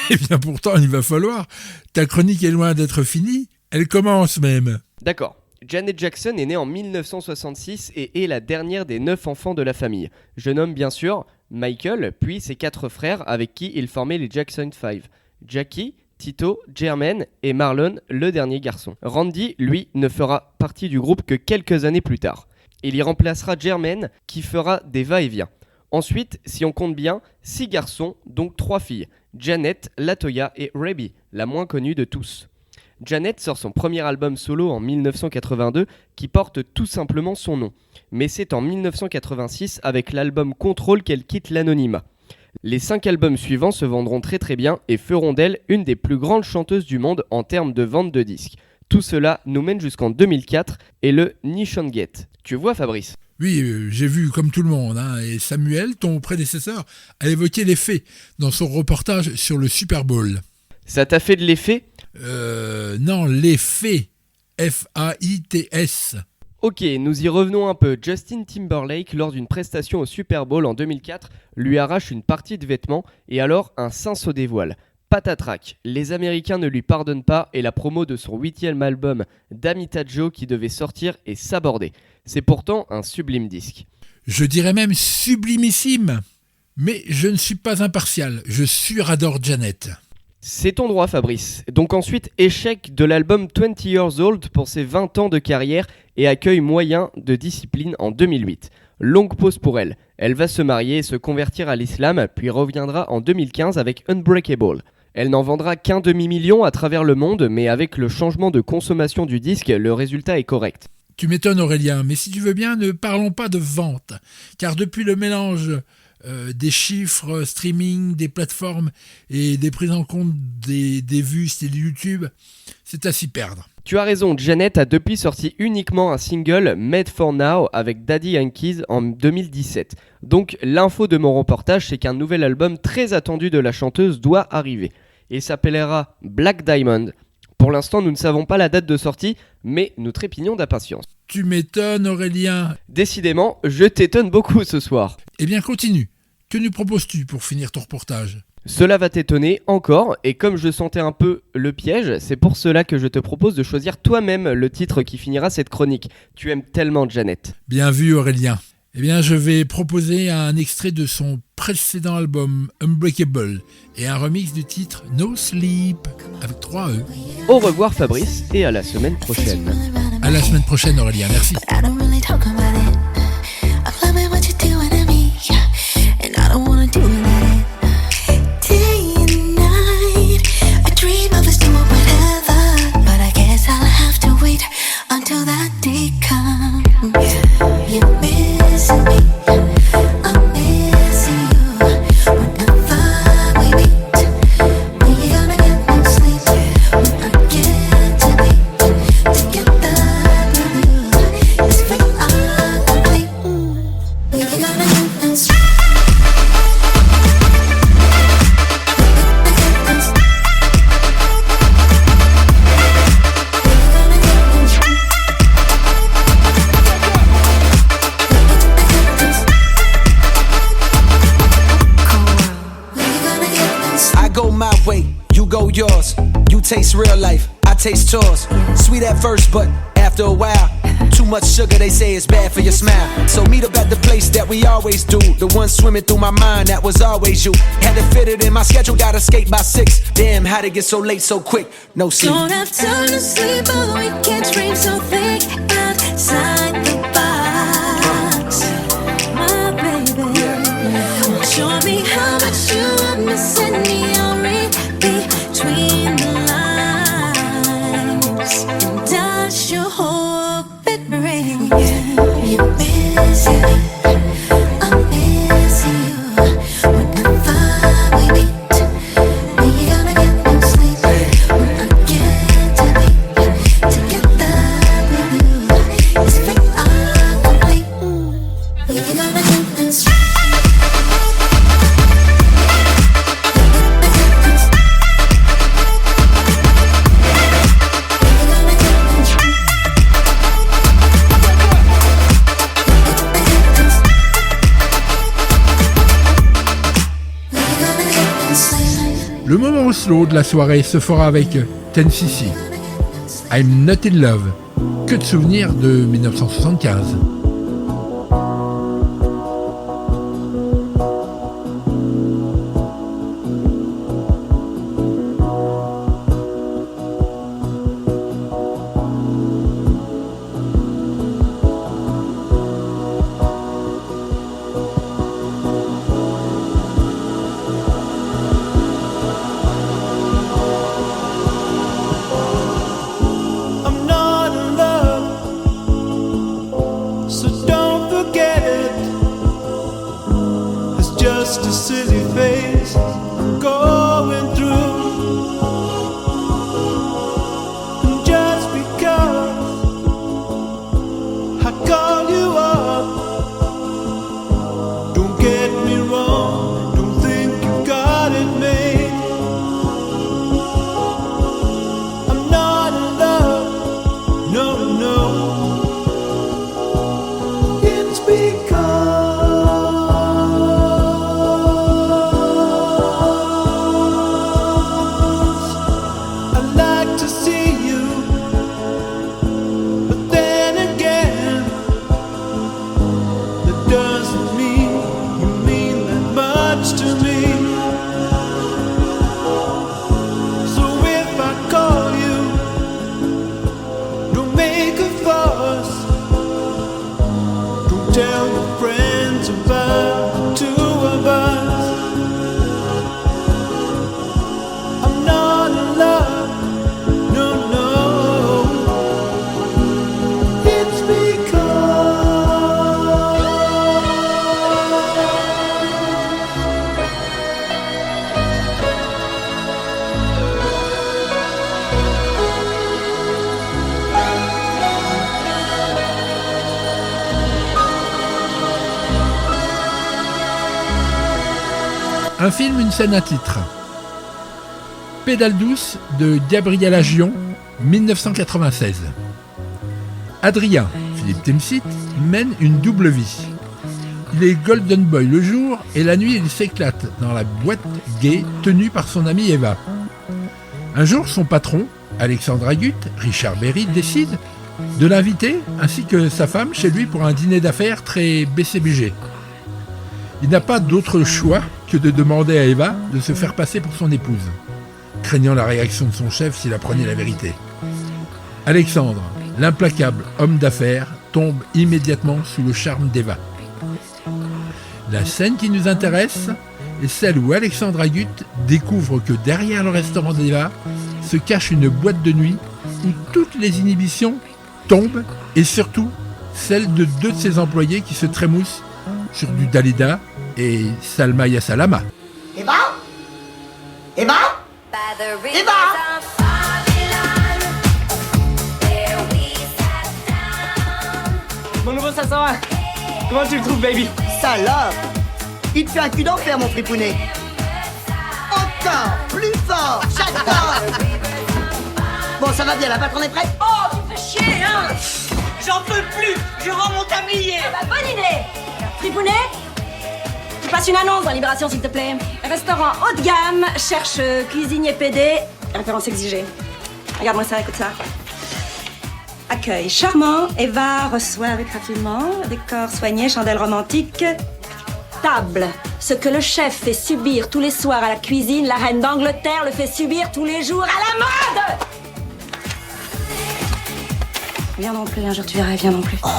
Eh bien pourtant, il va falloir. Ta chronique est loin d'être finie. Elle commence même. D'accord. Janet Jackson est née en 1966 et est la dernière des 9 enfants de la famille. Je nomme bien sûr Michael, puis ses 4 frères avec qui il formait les Jackson 5. Jackie, Tito, Jermaine et Marlon, le dernier garçon. Randy, lui, ne fera partie du groupe que quelques années plus tard. Il y remplacera Jermaine qui fera des va-et-vient. Ensuite, si on compte bien, 6 garçons, donc 3 filles. Janet, Latoya et Rebby, la moins connue de tous. Janet sort son premier album solo en 1982 qui porte tout simplement son nom. Mais c'est en 1986 avec l'album Control qu'elle quitte l'anonymat. Les 5 albums suivants se vendront très très bien et feront d'elle une des plus grandes chanteuses du monde en termes de vente de disques. Tout cela nous mène jusqu'en 2004 et le Nishon Gate. Tu vois Fabrice ? Oui, j'ai vu comme tout le monde, hein, et Samuel, ton prédécesseur, a évoqué les faits dans son reportage sur le Super Bowl. Ça t'a fait de l'effet ? Non, les faits. F-A-I-T-S. Ok, nous y revenons un peu. Justin Timberlake, lors d'une prestation au Super Bowl en 2004, lui arrache une partie de vêtements et alors un sein se dévoile. Patatrac, les Américains ne lui pardonnent pas et la promo de son 8e album Damita Joe qui devait sortir est sabordée. C'est pourtant un sublime disque. Je dirais même sublimissime. Mais je ne suis pas impartial, je suradore Janet. C'est ton droit, Fabrice. Donc ensuite, échec de l'album 20 Years Old pour ses 20 ans de carrière et accueil moyen de discipline en 2008. Longue pause pour elle. Elle va se marier et se convertir à l'islam, puis reviendra en 2015 avec Unbreakable. Elle n'en vendra qu'un demi-million à travers le monde, mais avec le changement de consommation du disque, le résultat est correct. Tu m'étonnes Aurélien, mais si tu veux bien, ne parlons pas de vente. Car depuis le mélange des chiffres streaming, des plateformes et des prises en compte des vues style YouTube, c'est à s'y perdre. Tu as raison, Janet a depuis sorti uniquement un single Made for Now avec Daddy Yankees en 2017. Donc l'info de mon reportage, c'est qu'un nouvel album très attendu de la chanteuse doit arriver. Il s'appellera Black Diamond. Pour l'instant, nous ne savons pas la date de sortie, mais nous trépignons d'impatience. Tu m'étonnes Aurélien. Décidément, je t'étonne beaucoup ce soir. Eh bien continue. Que nous proposes-tu pour finir ton reportage ? Cela va t'étonner encore, et comme je sentais un peu le piège, c'est pour cela que je te propose de choisir toi-même le titre qui finira cette chronique. Tu aimes tellement Janet. Bien vu Aurélien. Eh bien je vais proposer un extrait de son précédent album Unbreakable et un remix du titre No Sleep avec 3 E. Au revoir Fabrice et à la semaine prochaine. À la semaine prochaine Aurélien, merci. Until that day comes, you're missing me, I'm missing you. Whenever we meet, we gonna get no sleep. When I get to be together with you, it's free or complete. We gonna get no sleep. Go yours, you taste real life, I taste yours. Sweet at first, but after a while, too much sugar, they say it's bad for your smile. So meet up at the place that we always do. The one swimming through my mind, that was always you. Had to fit it in my schedule, gotta skate by 6. Damn, how'd it get so late so quick? No sleep. Don't have time to sleep, but we can dream so thick outside the box. My baby, show me how much you are missing me. I'll read between the lines, and does your hope it bring? You're missing me, I'm missing you. Whenever we meet, we gonna get no sleep. When I get to be together with you, it's free or complete. We gonna get no sleep. Le moment slow de la soirée se fera avec 10cc. I'm Not in Love. Que de souvenirs de 1975. Just a silly phase I'm going through. And just because I call you up Un film, une scène, un titre. Pédale douce de Gabriella Gion, 1996. Adrien, Philippe Timsit, mène une double vie. Il est Golden Boy le jour et la nuit il s'éclate dans la boîte gay tenue par son amie Eva. Un jour, son patron, Alexandre Agut, Richard Berry, décide de l'inviter ainsi que sa femme chez lui pour un dîner d'affaires très BCBG. Il n'a pas d'autre choix que de demander à Eva de se faire passer pour son épouse, craignant la réaction de son chef s'il apprenait la vérité. Alexandre, l'implacable homme d'affaires, tombe immédiatement sous le charme d'Eva. La scène qui nous intéresse est celle où Alexandre Agut découvre que derrière le restaurant d'Eva se cache une boîte de nuit où toutes les inhibitions tombent et surtout celle de 2 de ses employés qui se trémoussent sur du Dalida et Salma Ya Salama. Eva Eva Eva Mon nouveau 501, comment tu le trouves, baby? Salope! Il te fait un cul d'enfer, mon fripounet. Encore plus fort, j'adore. Bon, ça va bien, la patronne est prête? Oh, tu fais chier, hein! J'en peux plus! Je rends mon tablier! Ah bah, bonne idée! Fripounet, tu passes une annonce dans Libération, s'il te plaît. Restaurant haut de gamme, cherche cuisinier PD, référence exigée. Regarde-moi ça, écoute ça. Accueil charmant, Eva reçoit avec raffinement, décor soigné, chandelle romantique. Table. Ce que le chef fait subir tous les soirs à la cuisine, la reine d'Angleterre le fait subir tous les jours à la mode! Viens non plus, un jour tu verras, viens non plus. Oh,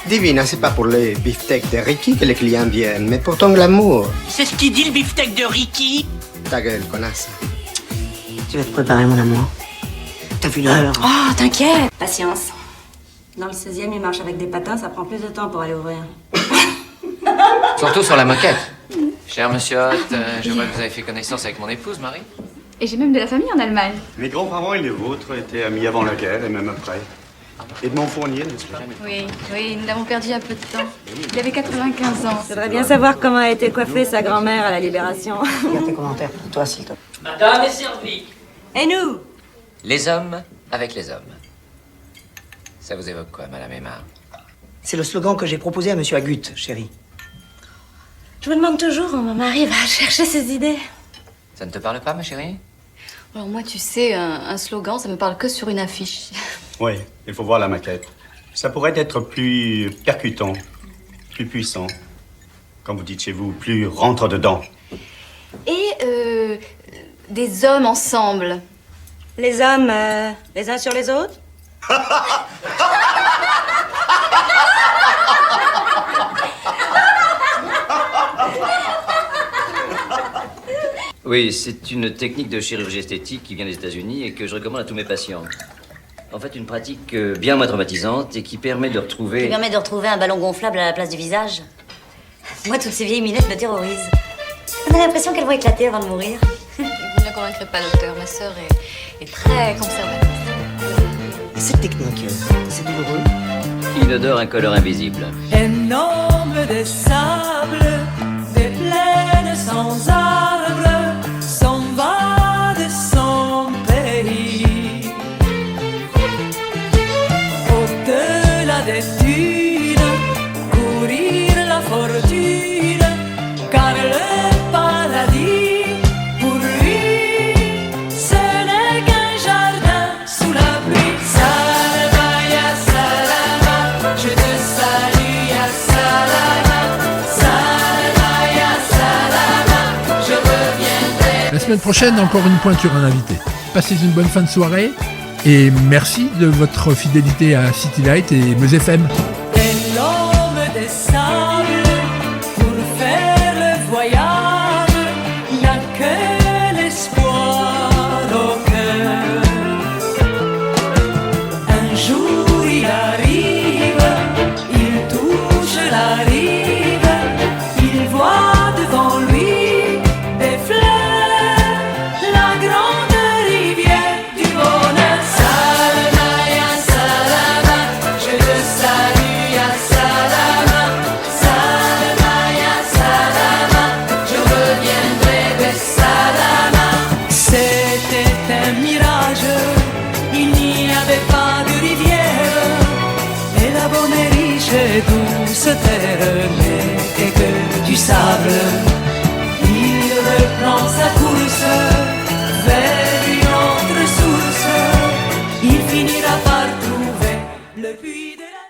divine, c'est pas pour les beefsteaks de Ricky que les clients viennent, mais pour ton glamour. C'est ce qu'il dit, le beefsteak de Ricky? Ta gueule, connasse. Tu vas te préparer, mon amour. T'as vu l'heure? Oh, t'inquiète. Patience. Dans le 16e, il marche avec des patins, ça prend plus de temps pour aller ouvrir. Surtout sur la moquette. Cher monsieur Hott, je vois que vous avez fait connaissance avec mon épouse, Marie. Et j'ai même de la famille en Allemagne. Mes grands-parents et les vôtres étaient amis avant la guerre et même après. Edmond Fournier, n'est-ce pas? Oui, nous l'avons perdu il y a peu de temps. Il avait 95 ans. Faudrait bien savoir comment a été coiffée sa grand-mère à la Libération. Regarde tes commentaires pour toi, s'il te plaît. Madame est servie. Et nous? Les hommes avec les hommes. Ça vous évoque quoi, Madame Aymar? C'est le slogan que j'ai proposé à Monsieur Agut, chérie. Je me demande toujours où mon mari va chercher ses idées. Ça ne te parle pas, ma chérie? Alors moi, tu sais, un slogan, ça me parle que sur une affiche. Oui, il faut voir la maquette. Ça pourrait être plus percutant, plus puissant. Comme vous dites chez vous, plus rentre-dedans. Et des hommes ensemble. Les hommes, les uns sur les autres? Oui, c'est une technique de chirurgie esthétique qui vient des États-Unis et que je recommande à tous mes patients. En fait, une pratique bien moins traumatisante et qui permet de retrouver... Qui permet de retrouver un ballon gonflable à la place du visage. Moi, toutes ces vieilles minettes me terrorisent. On a l'impression qu'elles vont éclater avant de mourir. Vous ne la convaincrez pas, docteur. Ma sœur est très conservatrice. Cette technique, c'est douloureux. Inodore incolore invisible. Énorme des sables, des plaines sans arbres, s'en va de son pays. Au-delà des dunes, courir la fortune, car le paradis, pour lui, ce n'est qu'un jardin sous la pluie. Salama, ya salama, je te salue, ya salama. Salama, ya salama, je reviendrai. La semaine prochaine, encore une pointure, un invité. Passez une bonne fin de soirée et merci de votre fidélité à City Light et Meuse FM. Et l'homme des sables, pour faire le voyage, n'a que l'espoir au cœur. Un jour il arrive, il touche la rive, il voit devant lui des fleurs, la grande rivière du bonheur. Salama, ya salama, je te salue, ya salama. douce terre n'est et que du sable, il reprend sa course vers une autre source. Il finira par trouver le puits de la...